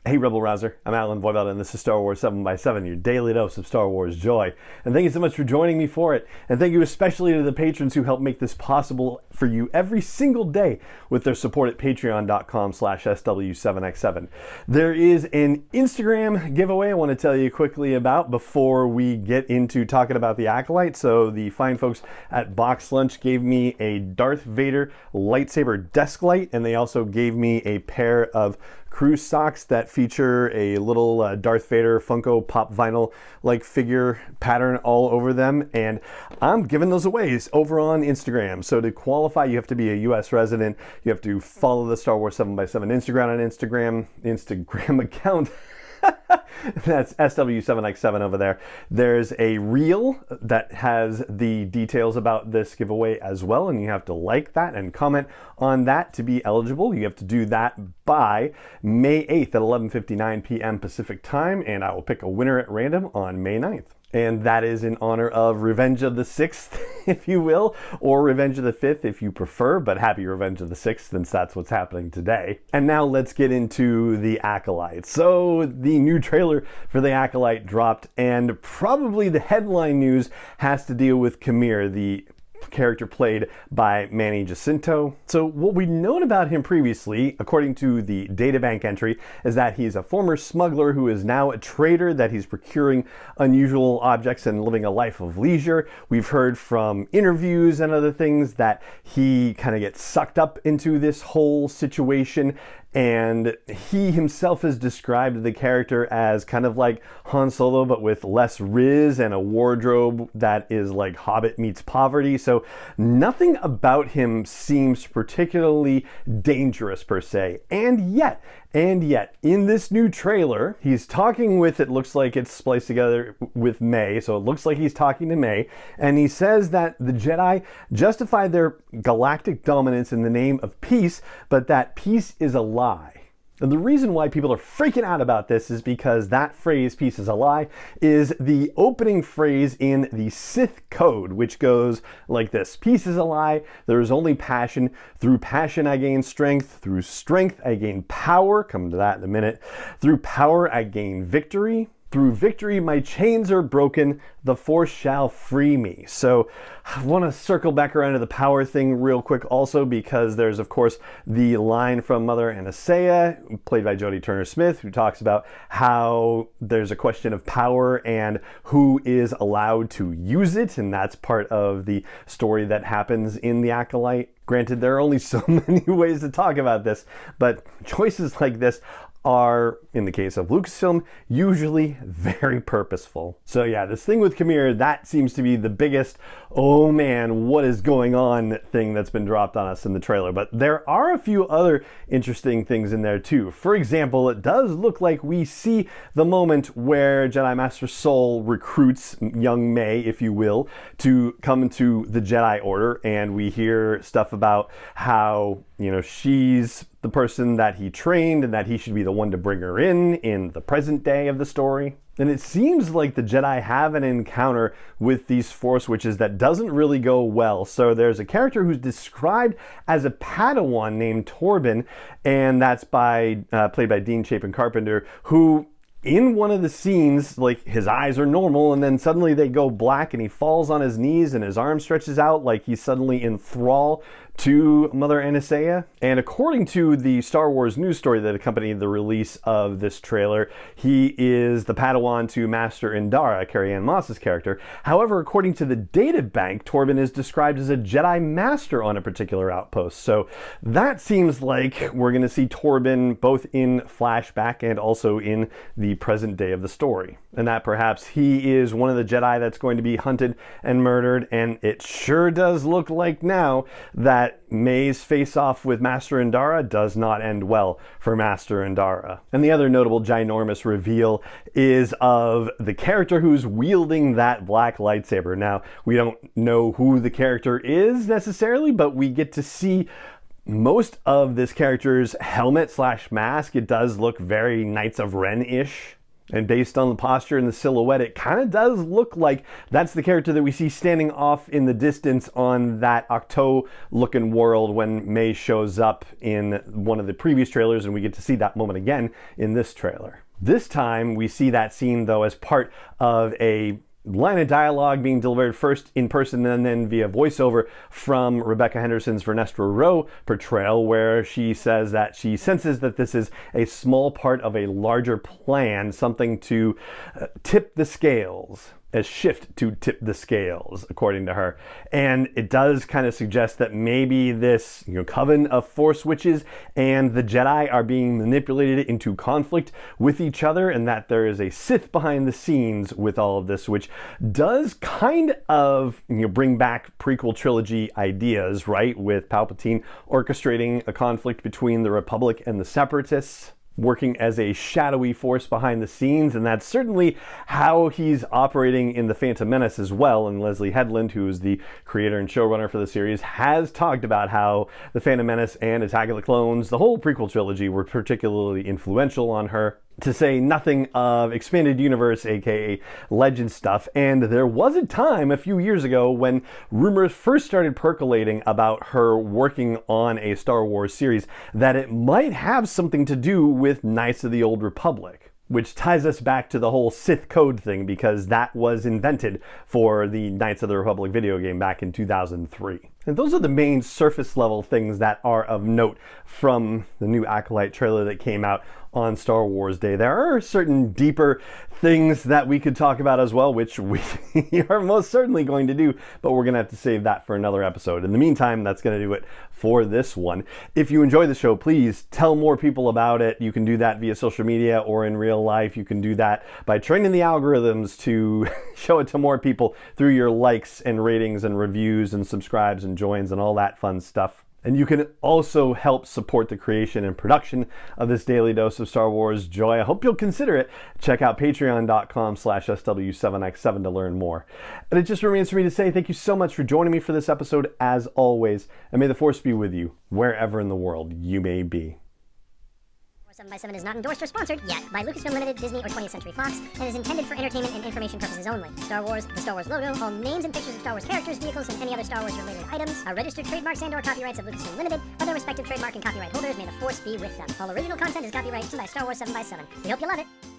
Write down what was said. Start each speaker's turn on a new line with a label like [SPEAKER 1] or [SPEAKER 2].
[SPEAKER 1] Hey Rebel Rouser, I'm Alan Voivod and this is Star Wars 7x7, your daily dose of Star Wars joy. And thank you so much for joining me for it. And thank you especially to the patrons who help make this possible for you every single day with their support at patreon.com/SW7x7. There is an Instagram giveaway I want to tell you quickly about before we get into talking about the Acolyte. So the fine folks at Box Lunch gave me a Darth Vader lightsaber desk light, and they also gave me a pair of cruise socks that feature a little Darth Vader Funko Pop vinyl like figure pattern all over them, and I'm giving those away over on Instagram. So to qualify, you have to be a US resident, you have to follow the Star Wars 7x7 Instagram account. That's SW7x7 over there. There's a reel that has the details about this giveaway as well, and you have to like that and comment on that to be eligible. You have to do that by May 8th at 11:59 p.m. Pacific time, and I will pick a winner at random on May 9th. And that is in honor of Revenge of the 6th, if you will, or Revenge of the 5th if you prefer, but happy Revenge of the 6th since that's what's happening today. And now let's get into the Acolyte. So the new trailer for the Acolyte dropped, and probably the headline news has to deal with Qimir, the character played by Manny Jacinto. So what we'd known about him previously, according to the databank entry, is that he's a former smuggler who is now a trader, that he's procuring unusual objects and living a life of leisure. We've heard from interviews and other things that he kind of gets sucked up into this whole situation, and he himself has described the character as kind of like Han Solo, but with less riz and a wardrobe that is like Hobbit meets poverty. So nothing about him seems particularly dangerous per se. And yet, in this new trailer, he's talking with, it looks like it's spliced together with May, so it looks like he's talking to May, and he says that the Jedi justify their galactic dominance in the name of peace, but that peace is a lie. And the reason why people are freaking out about this is because that phrase, peace is a lie, is the opening phrase in the Sith code, which goes like this: peace is a lie, there is only passion, through passion I gain strength, through strength I gain power, come to that in a minute, through power I gain victory, through victory my chains are broken, the Force shall free me. So I want to circle back around to the power thing real quick also, because there's of course the line from Mother Anastasia, played by Jodie Turner-Smith, who talks about how there's a question of power and who is allowed to use it, and that's part of the story that happens in the Acolyte. Granted, there are only so many ways to talk about this, but choices like this are, in the case of Lucasfilm, usually very purposeful. So yeah, this thing with Qimir, that seems to be the biggest, oh man, what is going on thing that's been dropped on us in the trailer. But there are a few other interesting things in there too. For example, it does look like we see the moment where Jedi Master Sol recruits young May, if you will, to come into the Jedi Order, and we hear stuff about how, you know, she's the person that he trained and that he should be the one to bring her in the present day of the story. And it seems like the Jedi have an encounter with these Force witches that doesn't really go well. So there's a character who's described as a Padawan named Torben, and that's played by Dean Chapin Carpenter, who in one of the scenes, like, his eyes are normal and then suddenly they go black and he falls on his knees and his arm stretches out like he's suddenly in thrall to Mother Anastasia. And according to the Star Wars news story that accompanied the release of this trailer, he is the Padawan to Master Indara, Carrie-Anne Moss's character. However, according to the data bank, Torben is described as a Jedi Master on a particular outpost. So that seems like we're going to see Torben both in flashback and also in the present day of the story. And that perhaps he is one of the Jedi that's going to be hunted and murdered. And it sure does look like now that May's face-off with Master Indara does not end well for Master Indara. And the other notable ginormous reveal is of the character who's wielding that black lightsaber. Now, we don't know who the character is necessarily, but we get to see most of this character's helmet slash mask. It does look very Knights of Ren-ish. And based on the posture and the silhouette, it kind of does look like that's the character that we see standing off in the distance on that Octo-looking world when May shows up in one of the previous trailers, and we get to see that moment again in this trailer. This time, we see that scene, though, as part of a line of dialogue being delivered first in person and then via voiceover from Rebecca Henderson's Vernestra Rowe portrayal, where she says that she senses that this is a small part of a larger plan, something to tip the scales. A shift to tip the scales, according to her. And it does kind of suggest that maybe this coven of Force witches and the Jedi are being manipulated into conflict with each other, and that there is a Sith behind the scenes with all of this, which does kind of bring back prequel trilogy ideas, right? With Palpatine orchestrating a conflict between the Republic and the Separatists, working as a shadowy force behind the scenes, and that's certainly how he's operating in The Phantom Menace as well. And Leslie Headland, who is the creator and showrunner for the series, has talked about how The Phantom Menace and Attack of the Clones, the whole prequel trilogy, were particularly influential on her, to say nothing of Expanded Universe, aka Legend stuff. And there was a time a few years ago when rumors first started percolating about her working on a Star Wars series that it might have something to do with Knights of the Old Republic, which ties us back to the whole Sith code thing, because that was invented for the Knights of the Republic video game back in 2003. And those are the main surface level things that are of note from the new Acolyte trailer that came out on Star Wars Day. There are certain deeper things that we could talk about as well, which we are most certainly going to do, but we're going to have to save that for another episode. In the meantime, that's going to do it for this one. If you enjoy the show, please tell more people about it. You can do that via social media or in real life. You can do that by training the algorithms to show it to more people through your likes and ratings and reviews and subscribes and joins and all that fun stuff. And you can also help support the creation and production of this daily dose of Star Wars joy. I hope you'll consider it. Check out patreon.com/SW7X7 to learn more. And it just remains for me to say thank you so much for joining me for this episode, as always. And may the Force be with you, wherever in the world you may be.
[SPEAKER 2] 7x7 is not endorsed or sponsored yet by Lucasfilm Limited, Disney, or 20th Century Fox, and is intended for entertainment and information purposes only. Star Wars, the Star Wars logo, all names and pictures of Star Wars characters, vehicles, and any other Star Wars-related items are registered trademarks and/or copyrights of Lucasfilm Limited, or their respective trademark and copyright holders. May the Force be with them. All original content is copyright by Star Wars 7x7. We hope you love it.